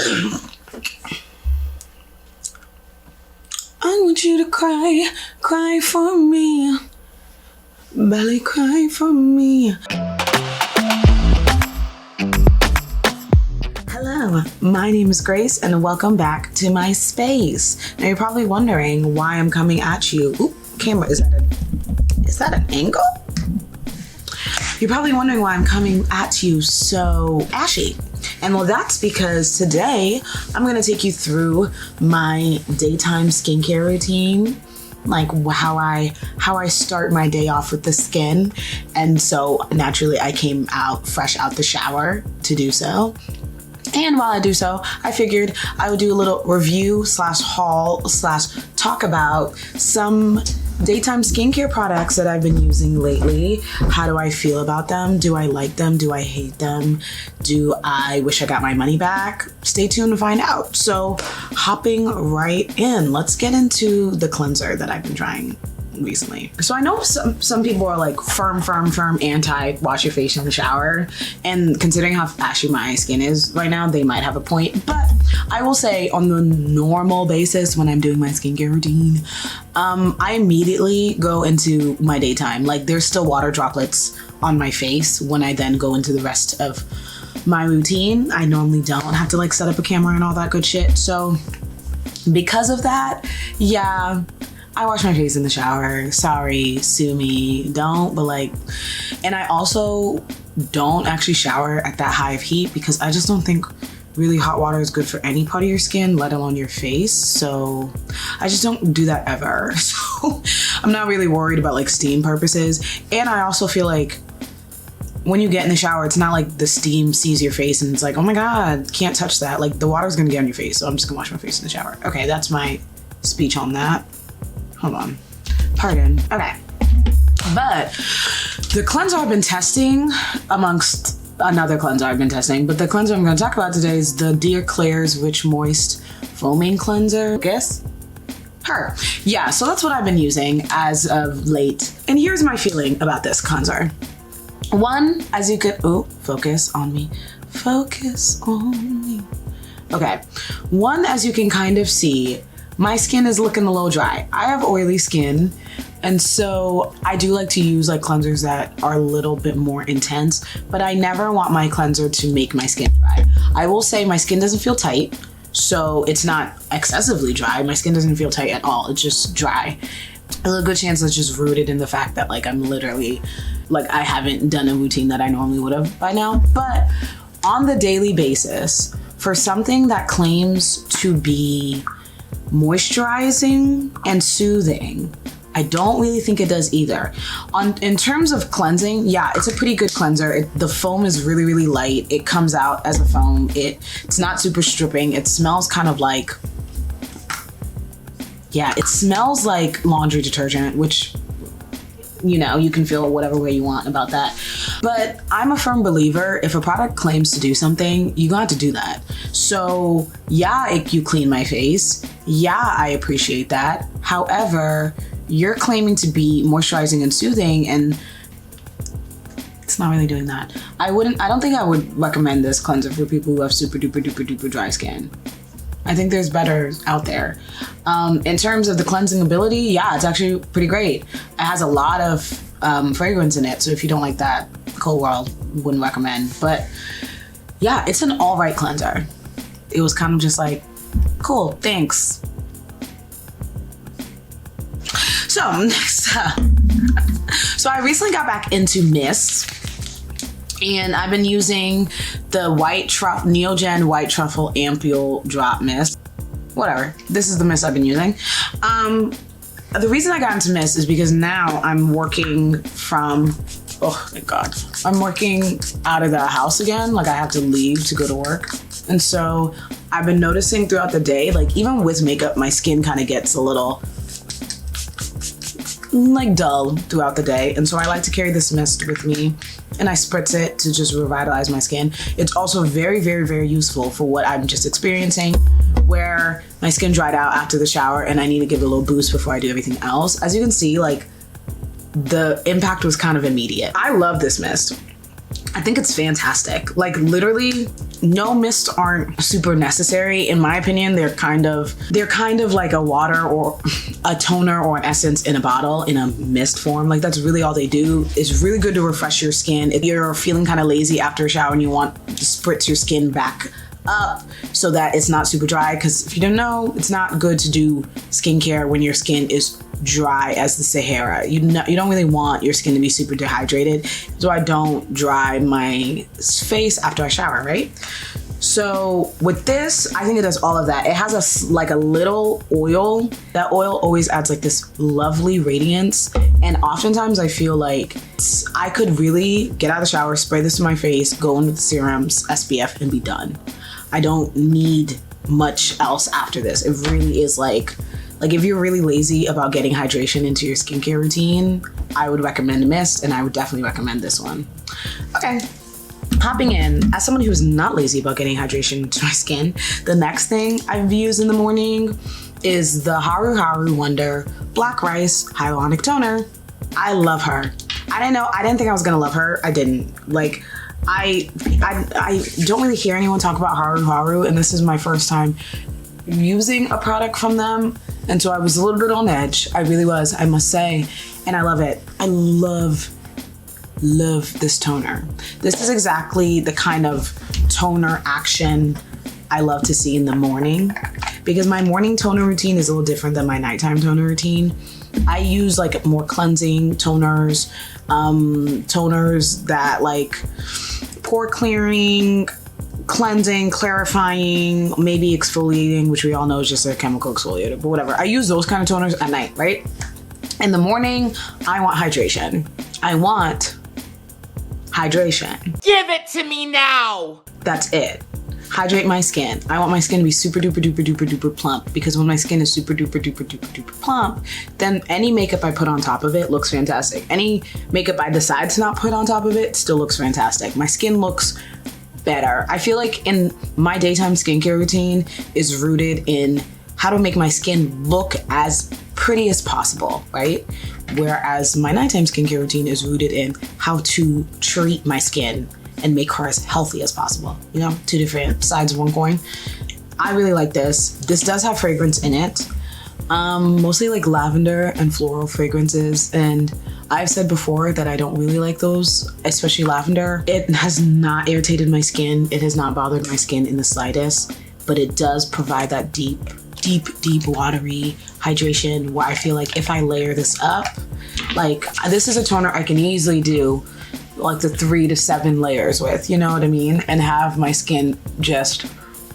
I want you to cry, cry for me. Belly, cry for me. Hello, my name is Grace and welcome back to my space. Now you're probably wondering why I'm coming at you. Ooh, camera, is that an angle? You're probably wondering why I'm coming at you so ashy. And well, that's because today I'm gonna take you through my daytime skincare routine, like how I start my day off with the skin. And so naturally I came out fresh out the shower to do so. And while I do so, I figured I would do a little review slash haul slash talk about some daytime skincare products that I've been using lately. How do I feel about them? Do I like them? Do I hate them? Do I wish I got my money back? Stay tuned to find out. So hopping right in, let's get into the cleanser that I've been trying recently. So I know some people are like firm anti wash your face in the shower, and considering how ashy my skin is right now, they might have a point. But I will say on the normal basis when I'm doing my skincare routine, I immediately go into my daytime. Like there's still water droplets on my face when I then go into the rest of my routine. I normally don't have to like set up a camera and all that good shit. So because of that, yeah, I wash my face in the shower. Sorry, sue me, don't, but like, and I also don't actually shower at that high of heat because I just don't think really hot water is good for any part of your skin, let alone your face. So I just don't do that ever. So I'm not really worried about like steam purposes. And I also feel like when you get in the shower, it's not like the steam sees your face and it's like, oh my God, can't touch that. Like the water's gonna get on your face. So I'm just gonna wash my face in the shower. Okay, that's my speech on that. Hold on, pardon. Okay, but the cleanser I've been testing amongst another cleanser I've been testing, but the cleanser I'm gonna talk about today is the Dear Klairs Rich Moist Foaming Cleanser. Guess? Her. Yeah, so that's what I've been using as of late. And here's my feeling about this cleanser. One, as you could, oh, focus on me. Focus on me. Okay, one, as you can kind of see, my skin is looking a little dry. I have oily skin, and so I do like to use like cleansers that are a little bit more intense, but I never want my cleanser to make my skin dry. I will say my skin doesn't feel tight, so it's not excessively dry. My skin doesn't feel tight at all. It's just dry. A good chance it's just rooted in the fact that like I'm literally, like I haven't done a routine that I normally would have by now. But on the daily basis, for something that claims to be moisturizing and soothing, I don't really think it does either. In terms of cleansing, yeah, it's a pretty good cleanser. The foam is really light. It comes out as a foam. It's not super stripping. It smells kind of like, yeah, it smells like laundry detergent, which, you know, you can feel whatever way you want about that. But I'm a firm believer, if a product claims to do something, you got to do that. So yeah, you clean my face. Yeah, I appreciate that. However, you're claiming to be moisturizing and soothing, and it's not really doing that. I don't think I would recommend this cleanser for people who have super duper dry skin. I think there's better out there. In terms of the cleansing ability, yeah, it's actually pretty great. It has a lot of fragrance in it, so if you don't like that, Cold World wouldn't recommend. But yeah, it's an all right cleanser. It was kind of just like, cool, thanks. So next up, so I recently got back into mist, and I've been using the Neogen White Truffle Ampule Drop Mist. Whatever, this is the mist I've been using. The reason I got into mist is because now I'm working from, oh my God, I'm working out of the house again. Like I have to leave to go to work. And so I've been noticing throughout the day, like even with makeup, my skin kind of gets a little like dull throughout the day. And so I like to carry this mist with me, and I spritz it to just revitalize my skin. It's also very useful for what I'm just experiencing, where my skin dried out after the shower and I need to give it a little boost before I do everything else. As you can see, like the impact was kind of immediate. I love this mist. I think it's fantastic. Like literally no mists aren't super necessary. In my opinion, they're kind of like a water or a toner or an essence in a bottle in a mist form. Like that's really all they do. It's really good to refresh your skin. If you're feeling kind of lazy after a shower and you want to spritz your skin back up so that it's not super dry, because if you don't know, it's not good to do skincare when your skin is dry as the Sahara. You don't really want your skin to be super dehydrated, so I don't dry my face after I shower, right? So with this, I think it does all of that. It has like a little oil. That oil always adds like this lovely radiance, and oftentimes I feel like I could really get out of the shower, spray this to my face, go in with the serums, SPF, and be done. I don't need much else after this. It really is like if you're really lazy about getting hydration into your skincare routine, I would recommend a mist, and I would definitely recommend this one. Okay, hopping in, as someone who's not lazy about getting hydration into my skin, the next thing I've used in the morning is the Haru Haru Wonder Black Rice Hyaluronic Toner. I love her. I didn't think I was gonna love her. I didn't. Like, I don't really hear anyone talk about Haru Haru, and this is my first time using a product from them, and so I was a little bit on edge. I really was, I must say, and I love it. I love this toner. This is exactly the kind of toner action I love to see in the morning, because my morning toner routine is a little different than my nighttime toner routine. I use like more cleansing toners, toners that like pore clearing, cleansing, clarifying, maybe exfoliating, which we all know is just a chemical exfoliator, but whatever. I use those kind of toners at night, right? In the morning, I want hydration. I want hydration. Give it to me now! That's it. Hydrate my skin. I want my skin to be super duper duper duper duper plump, because when my skin is super duper duper duper duper plump, then any makeup I put on top of it looks fantastic. Any makeup I decide to not put on top of it still looks fantastic. My skin looks better. I feel like in my daytime skincare routine is rooted in how to make my skin look as pretty as possible, right? Whereas my nighttime skincare routine is rooted in how to treat my skin and make her as healthy as possible. You know, two different sides of one coin. I really like this. This does have fragrance in it. Mostly like lavender and floral fragrances. And I've said before that I don't really like those, especially lavender. It has not irritated my skin. It has not bothered my skin in the slightest, but it does provide that deep watery hydration where I feel like if I layer this up, like this is a toner I can easily do like the 3 to 7 layers with, you know what I mean? And have my skin just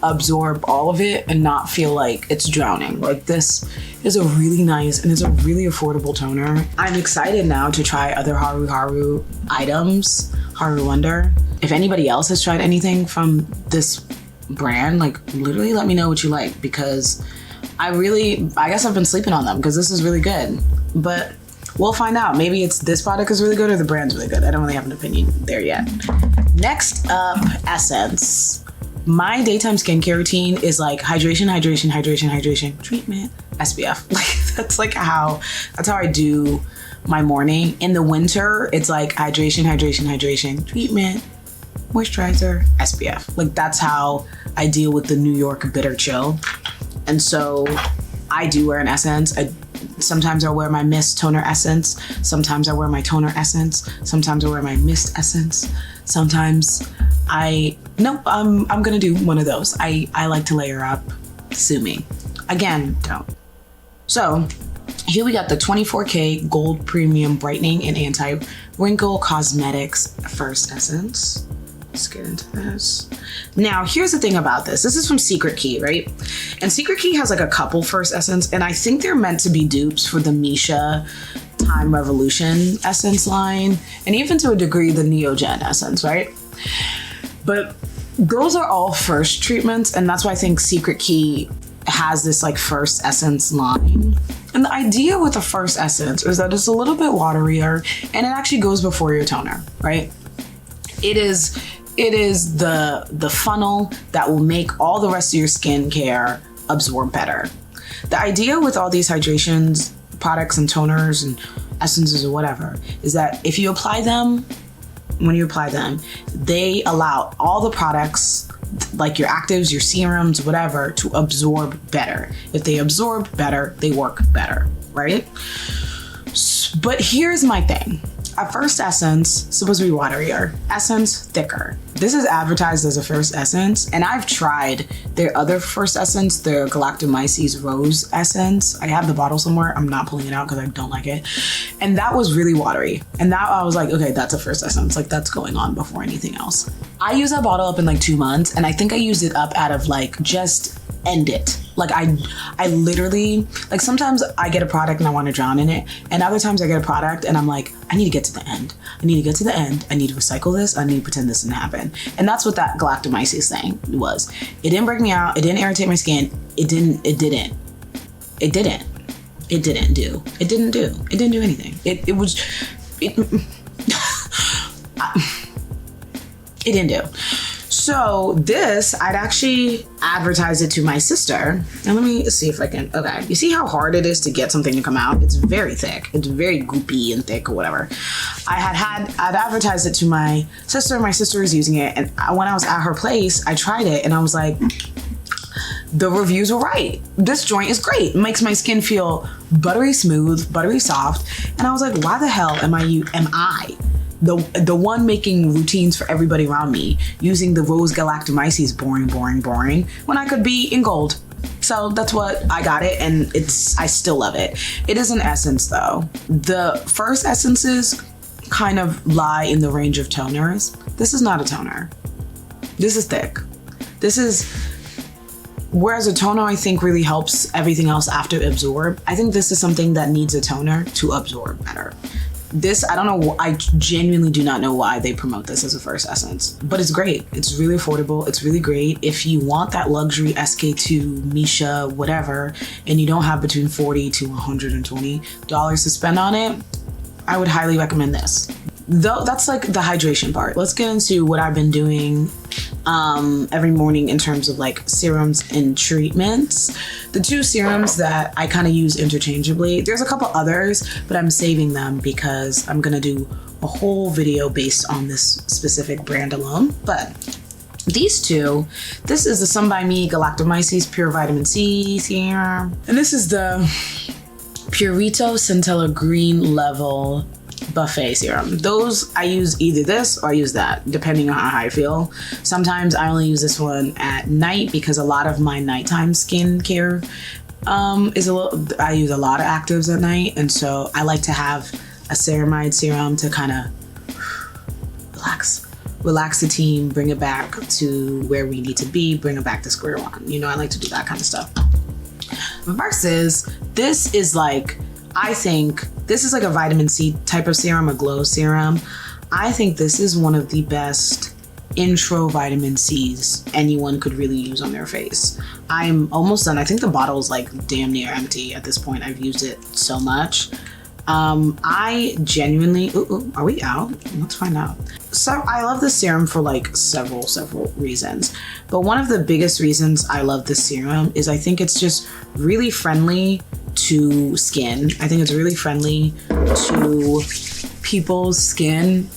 absorb all of it and not feel like it's drowning. Like this is a really nice and it's a really affordable toner. I'm excited now to try other Haru Haru items, Haru Wonder. If anybody else has tried anything from this brand, like literally let me know what you like, because I guess I've been sleeping on them because this is really good. But we'll find out. Maybe it's this product is really good or the brand's really good. I don't really have an opinion there yet. Next up, essence. My daytime skincare routine is like hydration, hydration, hydration, hydration, treatment, SPF. Like that's how I do my morning. In the winter, it's like hydration, hydration, hydration, treatment, moisturizer, SPF. Like that's how I deal with the New York bitter chill. And so I do wear an essence. Sometimes I wear my mist toner essence. Sometimes I wear my toner essence. Sometimes I wear my mist essence. Sometimes I'm gonna do one of those. I like to layer up. Sue me. Again, don't. So here we got the 24K Gold Premium Brightening and Anti-Wrinkle Cosmetics First Essence. Let's get into this. Now, here's the thing about this. This is from Secret Key, right? And Secret Key has like a couple First Essence, and I think they're meant to be dupes for the Misha Time Revolution Essence line, and even to a degree, the Neogen Essence, right? But those are all first treatments, and that's why I think Secret Key has this like First Essence line. And the idea with a First Essence is that it's a little bit waterier, and it actually goes before your toner, right? It is the funnel that will make all the rest of your skincare absorb better. The idea with all these hydrations, products and toners and essences or whatever is that if you apply them apply them, they allow all the products, like your actives, your serums, whatever, to absorb better. If they absorb better, they work better, right? But here's my thing. A first essence supposed to be waterier. Essence, thicker. This is advertised as a first essence, and I've tried their other first essence, their Galactomyces Rose Essence. I have the bottle somewhere. I'm not pulling it out because I don't like it. And that was really watery. And that I was like, okay, that's a first essence. Like, that's going on before anything else. I used that bottle up in like 2 months, and I think I used it up out of like just end it. Like I literally, like sometimes I get a product and I want to drown in it, and other times I get a product and I'm like, I need to get to the end. I need to get to the end. I need to recycle this. I need to pretend this didn't happen. And that's what that Galactomyces thing was. It didn't break me out. It didn't irritate my skin. It didn't do anything. It didn't do. So this, I'd actually advertise it to my sister. And let me see if I can, okay. You see how hard it is to get something to come out? It's very thick. It's very goopy and thick or whatever. I'd advertised it to my sister. My sister was using it. And when I was at her place, I tried it and I was like, the reviews were right. This joint is great. It makes my skin feel buttery smooth, buttery soft. And I was like, why the hell am I the one making routines for everybody around me, using the Rose Galactomyces boring, when I could be in gold? So that's what I got it, and I still love it. It is an essence though. The first essences kind of lie in the range of toners. This is not a toner. This is thick. Whereas a toner I think really helps everything else after absorb, I think this is something that needs a toner to absorb better. This, I don't know, I genuinely do not know why they promote this as a first essence, but it's great. It's really affordable. It's really great. If you want that luxury SK2, Misha, whatever, and you don't have between $40 to $120 to spend on it, I would highly recommend this. Though that's like the hydration part. Let's get into what I've been doing every morning in terms of like serums and treatments. The two serums that I kind of use interchangeably, there's a couple others, but I'm saving them because I'm gonna do a whole video based on this specific brand alone. But these two, this is the Sun By Me Galactomyces Pure Vitamin C serum, and this is the Purito Centella Green Level Buffet serum. Those, I use either this or I use that, depending on how I feel. Sometimes I only use this one at night because a lot of my nighttime skincare I use a lot of actives at night, and so I like to have a ceramide serum to kind of relax the team, bring it back to where we need to be, bring it back to square one. You know, I like to do that kind of stuff. Versus this is like, I think this is like a vitamin C type of serum, a glow serum. I think this is one of the best intro vitamin C's anyone could really use on their face. I'm almost done. I think the bottle is like damn near empty at this point. I've used it so much. I genuinely, are we out? Let's find out. So I love this serum for like several reasons. But one of the biggest reasons I love this serum is I think it's just really friendly to skin. I think it's really friendly to people's skin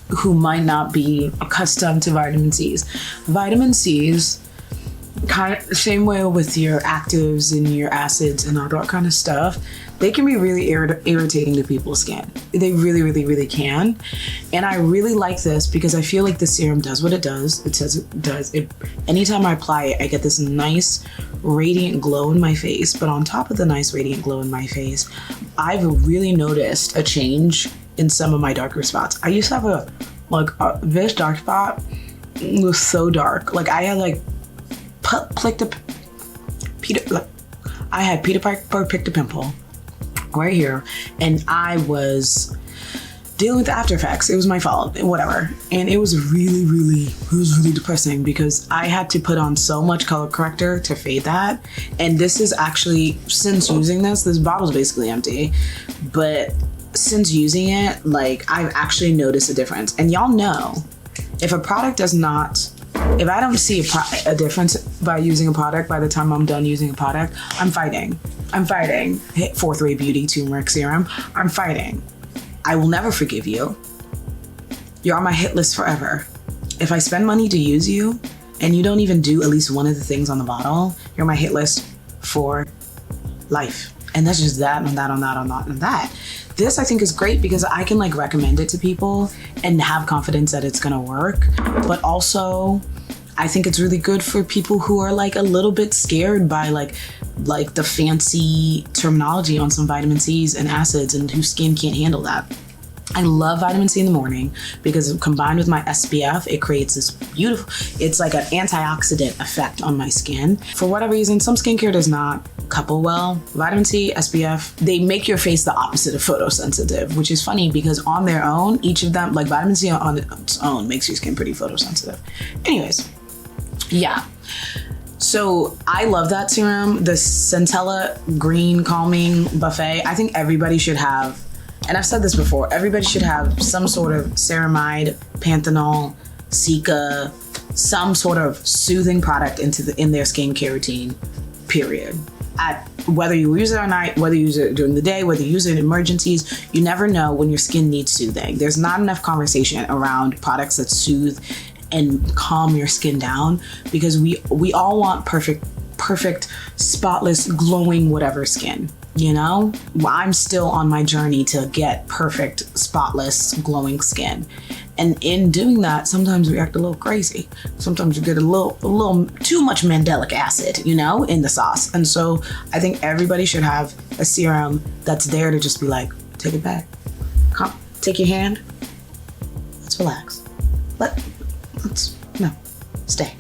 who might not be accustomed to vitamin C's. Vitamin C's, kind of same way with your actives and your acids and all that kind of stuff, they can be really irritating to people's skin. They really can. And I really like this because I feel like the serum does what it does. It says it does. Anytime I apply it, I get this nice radiant glow in my face. But on top of the nice radiant glow in my face, I've really noticed a change in some of my darker spots. I used to have this dark spot was so dark. Like I had Peter Piper picked a pimple right here, and I was dealing with the after effects. It was my fault, whatever. And it was really depressing because I had to put on so much color corrector to fade that. And this is actually, since using this bottle's basically empty, but since using it, like I've actually noticed a difference. And y'all know, if I don't see a difference by using a product by the time I'm done using a product, I'm fighting. Hit 4th Ray Beauty Turmeric Serum. I'm fighting. I will never forgive you You're on my hit list forever. If I spend money to use you and you don't even do at least one of the things on the bottle, you're on my hit list for life. And that's just that on that on that on that on that. This I think is great because I can like recommend it to people and have confidence that it's gonna work. But also I think it's really good for people who are like a little bit scared by like the fancy terminology on some vitamin C's and acids and whose skin can't handle that. I love vitamin C in the morning because combined with my SPF, it creates this beautiful, it's like an antioxidant effect on my skin. For whatever reason, some skincare does not couple well. Vitamin C, SPF, they make your face the opposite of photosensitive, which is funny because on their own, each of them, like vitamin C on its own makes your skin pretty photosensitive. Anyways, yeah. So I love that serum, the Centella Green Calming Buffet. I think everybody should have, and I've said this before, everybody should have some sort of ceramide, panthenol, cica, some sort of soothing product in their skincare routine, period. Whether you use it at night, whether you use it during the day, whether you use it in emergencies, you never know when your skin needs soothing. There's not enough conversation around products that soothe and calm your skin down because we all want perfect, spotless, glowing, whatever skin. You know, I'm still on my journey to get perfect, spotless, glowing skin. And in doing that, sometimes we act a little crazy. Sometimes you get a little too much mandelic acid, you know, in the sauce. And so I think everybody should have a serum that's there to just be like, take it back. Come, take your hand. Let's relax. Stay.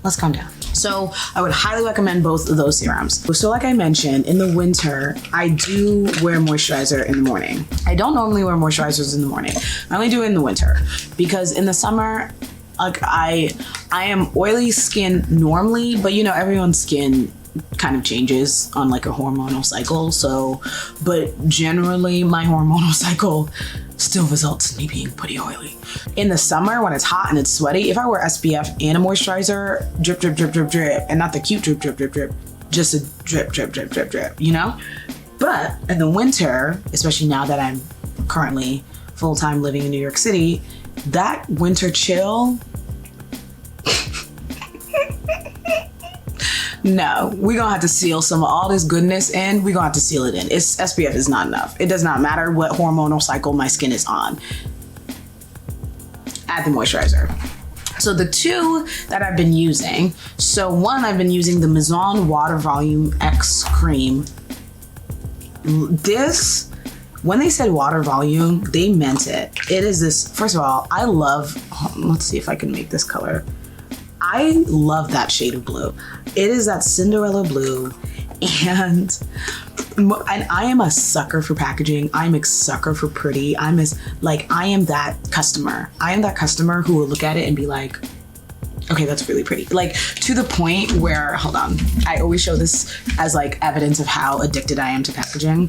Let's calm down. So I would highly recommend both of those serums. So like I mentioned, in the winter, I do wear moisturizer in the morning. I don't normally wear moisturizers in the morning. I only do it in the winter because in the summer, like I am oily skin normally, but you know, everyone's skin kind of changes on like a hormonal cycle. So, but generally my hormonal cycle still results in me being pretty oily. In the summer, when it's hot and it's sweaty, if I wear SPF and a moisturizer, drip, drip, drip, drip, drip, and not the cute drip, drip, drip, drip, just a drip, drip, drip, drip, drip, you know? But in the winter, especially now that I'm currently full-time living in New York City, that winter chill, no, we're gonna have to seal some of all this goodness in. We're gonna have to seal it in. SPF is not enough. It does not matter what hormonal cycle my skin is on. Add the moisturizer. So the two that I've been using, so one, I've been using the Maison Water Volume X Cream. This, when they said water volume, they meant it. It is this, first of all, I love, let's see if I can make this color. I love that shade of blue. It is that Cinderella blue, and I am a sucker for packaging. I'm a sucker for pretty. I am that customer. I am that customer who will look at it and be like, okay, that's really pretty. Like to the point where, hold on, I always show this as like evidence of how addicted I am to packaging.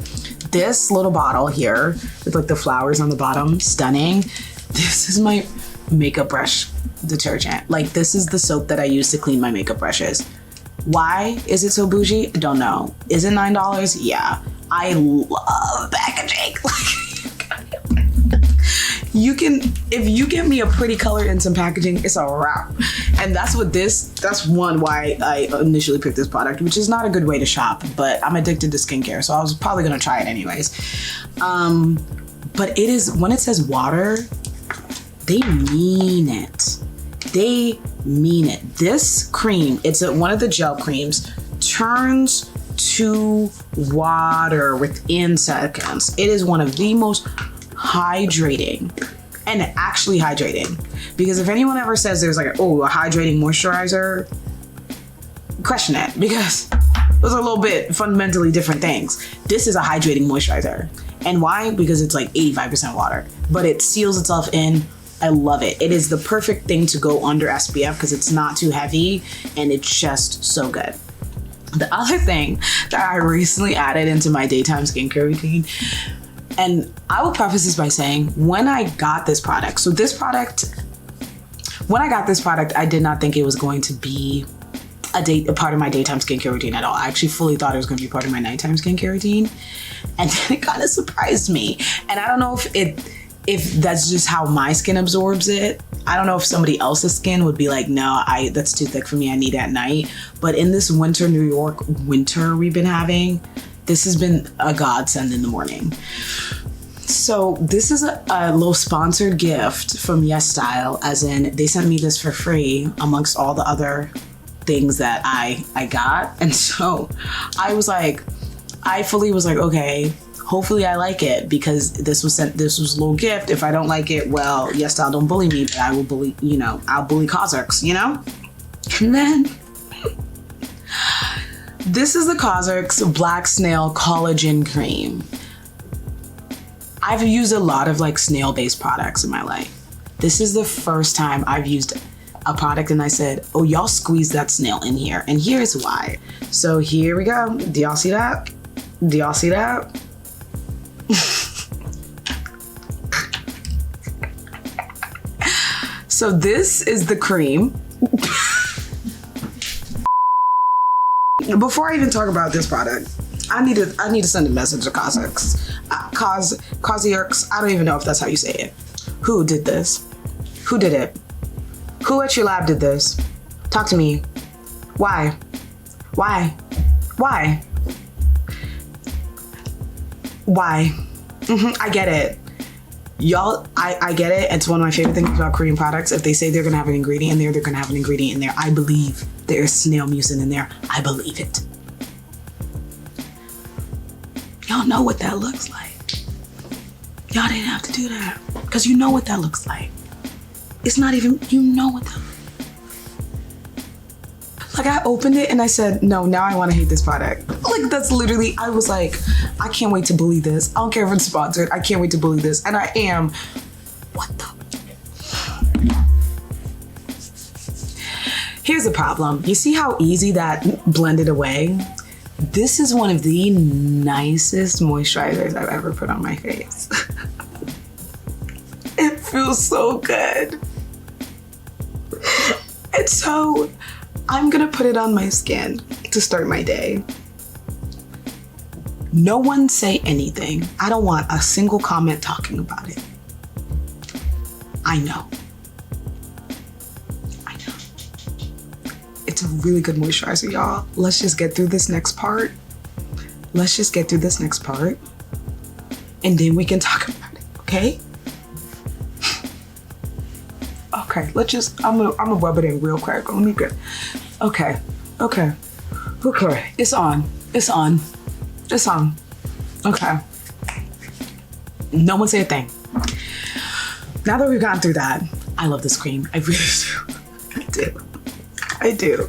This little bottle here with like the flowers on the bottom, stunning. This is my makeup brush detergent. Like this is the soap that I use to clean my makeup brushes. Why is it so bougie? Don't know. Is it $9? Yeah. I love packaging. You can, if you get me a pretty color and some packaging, it's a wrap. And that's one why I initially picked this product, which is not a good way to shop, but I'm addicted to skincare, so I was probably gonna try it anyways. But it is, when it says water, they mean it. They mean it. This cream, it's one of the gel creams, turns to water within seconds. It is one of the most hydrating, and actually hydrating. Because if anyone ever says there's like a hydrating moisturizer, question it, because those are a little bit fundamentally different things. This is a hydrating moisturizer. And why? Because it's like 85% water, but it seals itself in. I love it. It is the perfect thing to go under SPF because it's not too heavy and it's just so good. The other thing that I recently added into my daytime skincare routine, and I will preface this by saying, when I got this product, I did not think it was going to be a part of my daytime skincare routine at all. I actually fully thought it was going to be part of my nighttime skincare routine. And then it kind of surprised me. And I don't know if if that's just how my skin absorbs it. I don't know if somebody else's skin would be like, no, that's too thick for me. I need it at night. But in this winter New York winter we've been having, this has been a godsend in the morning. So this is a little sponsored gift from YesStyle, as in they sent me this for free amongst all the other things that I got. And so I fully was like, okay, hopefully I like it, because this was a little gift. If I don't like it, well, YesStyle don't bully me, but I will bully, I'll bully Coxir, And then this is the Coxir Black Snail Collagen Cream. I've used a lot of like snail-based products in my life. This is the first time I've used a product and I said, oh, y'all squeeze that snail in here. And here's why. So here we go. Do y'all see that? Do y'all see that? So this is the cream. Before I even talk about this product, I need to send a message to Coxir. I don't even know if that's how you say it. Who did this? Who did it? Who at your lab did this? Talk to me. Why? Why? Why? Why? I get it. Y'all, I get it. It's one of my favorite things about Korean products. If they say they're gonna have an ingredient in there, they're gonna have an ingredient in there. I believe there's snail mucin in there. I believe it. Y'all know what that looks like. Y'all didn't have to do that, because you know what that looks like. It's not even, you know what that looks like. Like, I opened it and I said, no, now I want to hate this product. Like, that's literally, I was like, I can't wait to bully this. I don't care if it's sponsored. I can't wait to bully this. And I am. What the? Here's the problem. You see how easy that blended away? This is one of the nicest moisturizers I've ever put on my face. It feels so good. And so I'm gonna put it on my skin to start my day. No one say anything. I don't want a single comment talking about it. I know. It's a really good moisturizer, y'all. Let's just get through this next part. And then we can talk about it, okay? Okay, I'm gonna rub it in real quick. Let me get, okay. It's on. Okay. No one say a thing. Now that we've gotten through that, I love this cream. I really do. I do.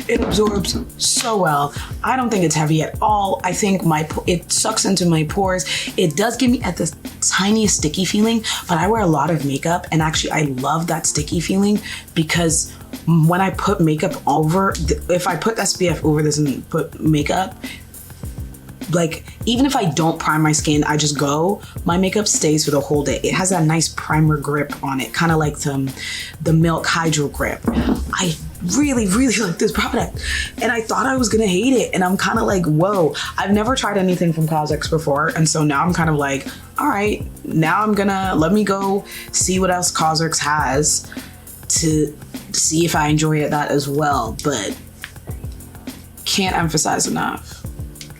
It absorbs so well. I don't think it's heavy at all. I think it sucks into my pores. It does give me at the tiniest sticky feeling, but I wear a lot of makeup, and actually I love that sticky feeling, because when I put makeup over, if I put SPF over this and put makeup, like, even if I don't prime my skin, I just go, my makeup stays for the whole day. It has that nice primer grip on it, kind of like the Milk Hydro Grip. I really, really like this product, and I thought I was gonna hate it, and I'm kind of like, whoa. I've never tried anything from Coxir before, and so now I'm kind of like, all right, now let me go see what else Coxir has to see if I enjoy that as well. But can't emphasize enough.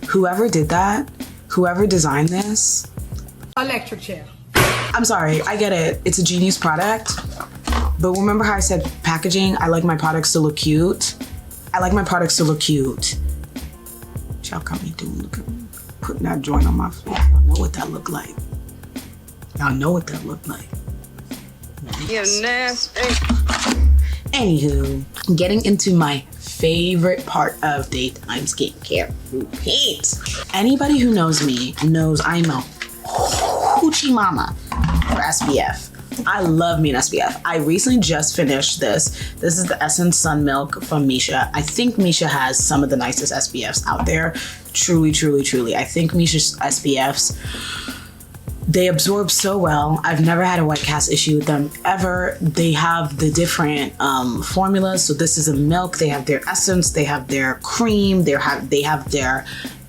Whoever did that, whoever designed this. Electric chair. I'm sorry, I get it. It's a genius product. But remember how I said packaging? I like my products to look cute. Y'all got me doing, putting that joint on my face. Y'all know what that looked like. You're nasty. Anywho, getting into my favorite part of daytime skincare routines. Anybody who knows me knows I'm a hoochie mama for SPF. I love me an SPF. I recently just finished this. This is the Essence Sun Milk from Misha. I think Misha has some of the nicest SPFs out there. Truly, truly, truly. I think Misha's SPFs, they absorb so well. I've never had a white cast issue with them ever. They have the different formulas. So this is a milk. They have their essence. They have their cream. They have their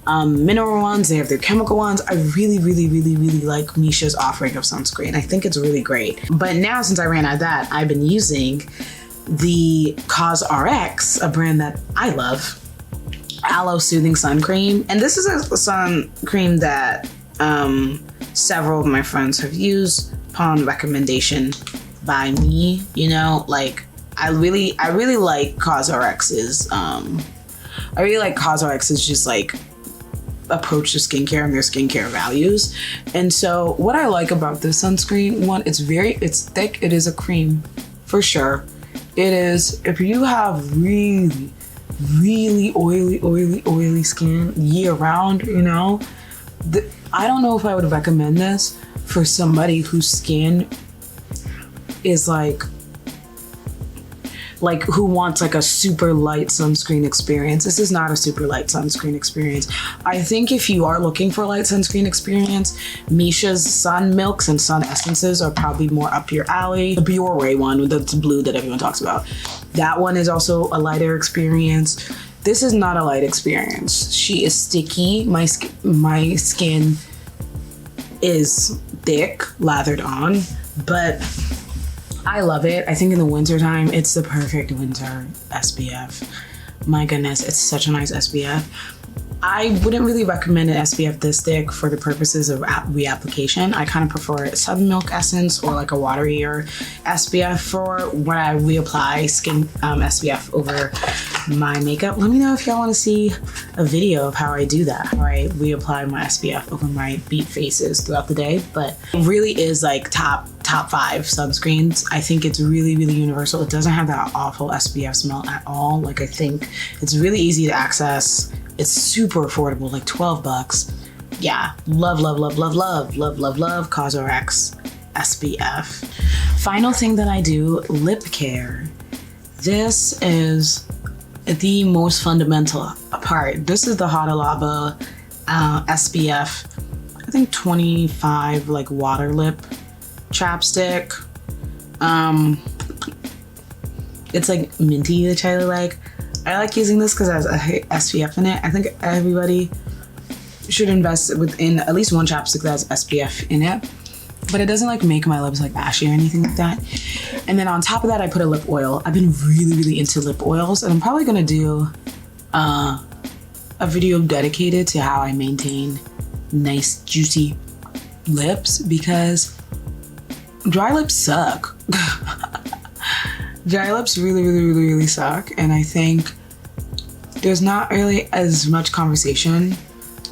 mineral ones, they have their chemical ones. I really like Misha's offering of sunscreen. I think it's really great. But now, since I ran out of that, I've been using the CosRx, a brand that I love, Aloe Soothing Sun Cream. And this is a sun cream that several of my friends have used upon recommendation by me. You know, like I really like CosRx's just like approach to skincare and their skincare values. And so what I like about this sunscreen, one, it's thick. It is a cream for sure. It is, if you have really oily skin year round, you know, I don't know if I would recommend this for somebody whose skin is like who wants like a super light sunscreen experience. This is not a super light sunscreen experience. I think if you are looking for a light sunscreen experience, Misha's Sun Milks and Sun Essences are probably more up your alley. The Biore one, that's blue that everyone talks about, that one is also a lighter experience. This is not a light experience. She is sticky. My skin is thick, lathered on, but I love it. I think in the wintertime, it's the perfect winter SPF. My goodness, it's such a nice SPF. I wouldn't really recommend an SPF this thick for the purposes of reapplication. I kind of prefer Sun Milk Essence or like a waterier SPF for when I reapply skin SPF over my makeup. Let me know if y'all want to see a video of how I do that, how I reapply my SPF over my beat faces throughout the day. But it really is like top 5 sunscreens. I think it's really universal. It doesn't have that awful SPF smell at all. Like, I think it's really easy to access. It's super affordable, like $12. Yeah, love CosRx SPF. Final thing that I do, lip care. This is the most fundamental part. This is the Hada Lava SPF, I think 25, like water lip chapstick. It's like minty, which I like. I like using this because it has a SPF in it. I think everybody should invest within at least one chapstick that has SPF in it, but it doesn't like make my lips like ashy or anything like that. And then on top of that, I put a lip oil. I've been really into lip oils, and I'm probably gonna do a video dedicated to how I maintain nice juicy lips, because dry lips suck. Dry lips really suck, and I think there's not really as much conversation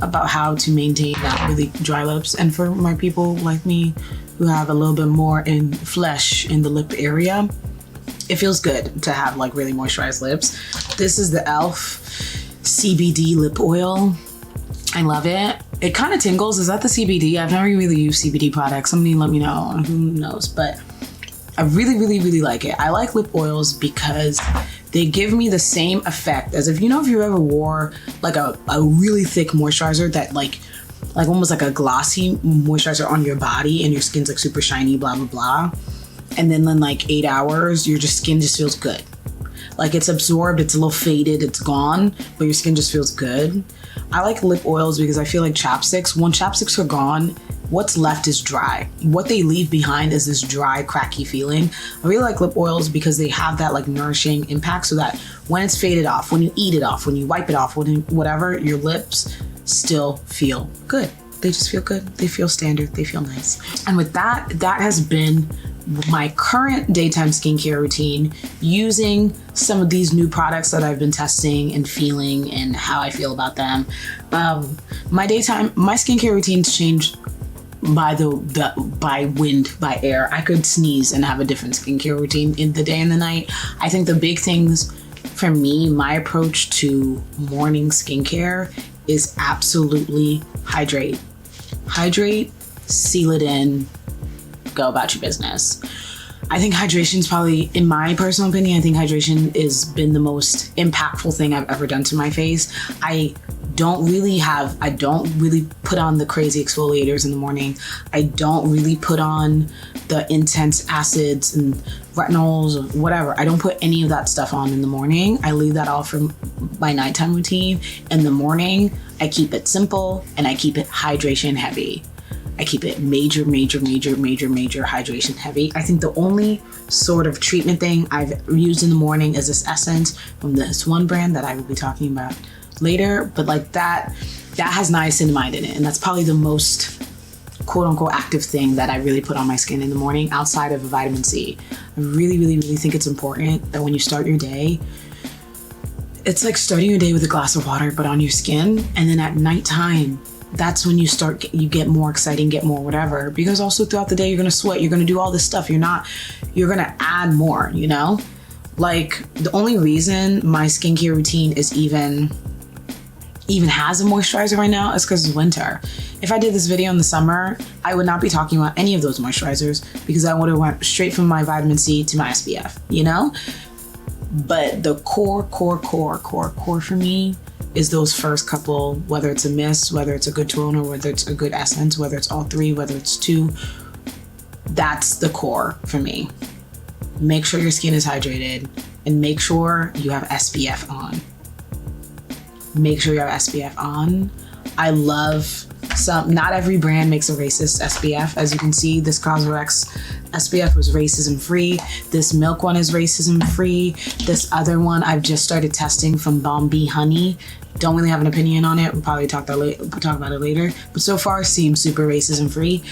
about how to maintain that really dry lips. And for my people like me who have a little bit more in flesh in the lip area, it feels good to have like really moisturized lips. This is the e.l.f. CBD lip oil. I love it. It kind of tingles. Is that the CBD? I've never really used CBD products. Somebody let me know. Who knows? But I really like it. I like lip oils because they give me the same effect as if you ever wore like a really thick moisturizer that like almost like a glossy moisturizer on your body, and your skin's like super shiny, blah blah blah, and then in like 8 hours your skin just feels good. Like it's absorbed, it's a little faded, it's gone, but your skin just feels good. I like lip oils because I feel like chapsticks, when chapsticks are gone, what's left is dry. What they leave behind is this dry, cracky feeling. I really like lip oils because they have that like nourishing impact, so that when it's faded off, when you eat it off, when you wipe it off, whatever, your lips still feel good. They just feel good. They feel standard. They feel nice. And with that has been my current daytime skincare routine, using some of these new products that I've been testing and feeling and how I feel about them. My skincare routines changed by wind, by air. I could sneeze and have a different skincare routine in the day and the night. I think the big things for me, my approach to morning skincare is absolutely hydrate. Hydrate, seal it in, go about your business. I think hydration's probably, in my personal opinion, I think hydration has been the most impactful thing I've ever done to my face. I don't really put on the crazy exfoliators in the morning. I don't really put on the intense acids and retinols or whatever. I don't put any of that stuff on in the morning. I leave that all for my nighttime routine. In the morning, I keep it simple and I keep it hydration heavy. I keep it major hydration heavy. I think the only sort of treatment thing I've used in the morning is this essence from this one brand that I will be talking about later. But like that has niacinamide in it. And that's probably the most quote unquote active thing that I really put on my skin in the morning outside of vitamin C. I really think it's important that when you start your day, it's like starting your day with a glass of water, but on your skin. And then at nighttime, that's when you get more exciting, get more whatever, because also throughout the day, you're going to sweat, you're going to do all this stuff. You're going to add more, you know? Like the only reason my skincare routine is even has a moisturizer right now is because it's winter. If I did this video in the summer, I would not be talking about any of those moisturizers because I would have went straight from my vitamin C to my SPF, you know? But the core for me is those first couple, whether it's a mist, whether it's a good toner, whether it's a good essence, whether it's all three, whether it's two. That's the core for me. Make sure your skin is hydrated and make sure you have SPF on. Make sure you have SPF on. I love not every brand makes a racist SPF. As you can see, this Cosrx SPF was racism free. This Milk one is racism free. This other one I've just started testing from Bombi Honey. Don't really have an opinion on it. We'll probably talk about it later. But so far seems super racism free.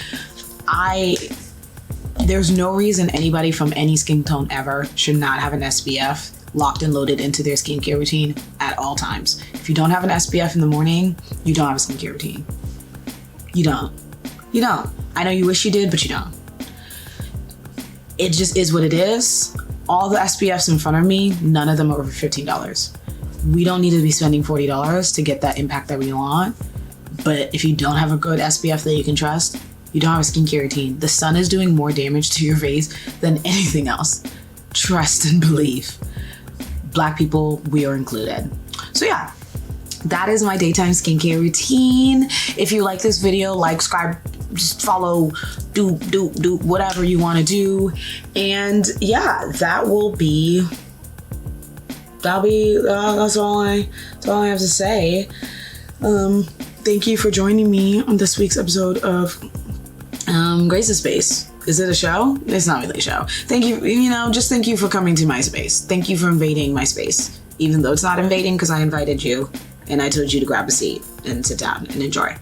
There's no reason anybody from any skin tone ever should not have an SPF locked and loaded into their skincare routine at all times. If you don't have an SPF in the morning, you don't have a skincare routine. You don't. I know you wish you did, but you don't. It just is what it is. All the SPFs in front of me, none of them are over $15. We don't need to be spending $40 to get that impact that we want. But if you don't have a good SPF that you can trust, you don't have a skincare routine. The sun is doing more damage to your face than anything else. Trust and believe. Black people, we are included. So yeah, that is my daytime skincare routine. If you like this video, like, subscribe, just follow, do whatever you want to do. And yeah, that's all I have to say. Thank you for joining me on this week's episode of Grace's Space. Is it a show? It's not really a show. Thank you, just thank you for coming to my space. Thank you for invading my space, even though it's not invading because I invited you and I told you to grab a seat and sit down and enjoy.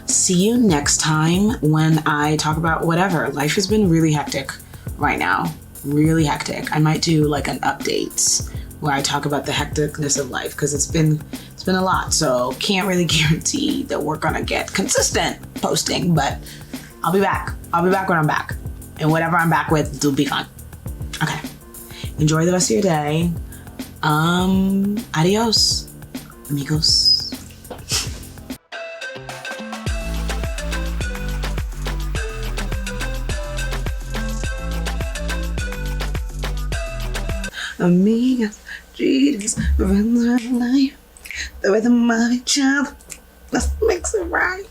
See you next time when I talk about whatever. Life has been really hectic right now. Really hectic. I might do like an update where I talk about the hecticness of life because it's been a lot. So can't really guarantee that we're gonna get consistent posting, but I'll be back. I'll be back when I'm back. And whatever I'm back with, it'll be fun. Okay. Enjoy the rest of your day. Adios, amigos. Amigas, cheaters, friends of life, the rhythm of each other, let's mix it right.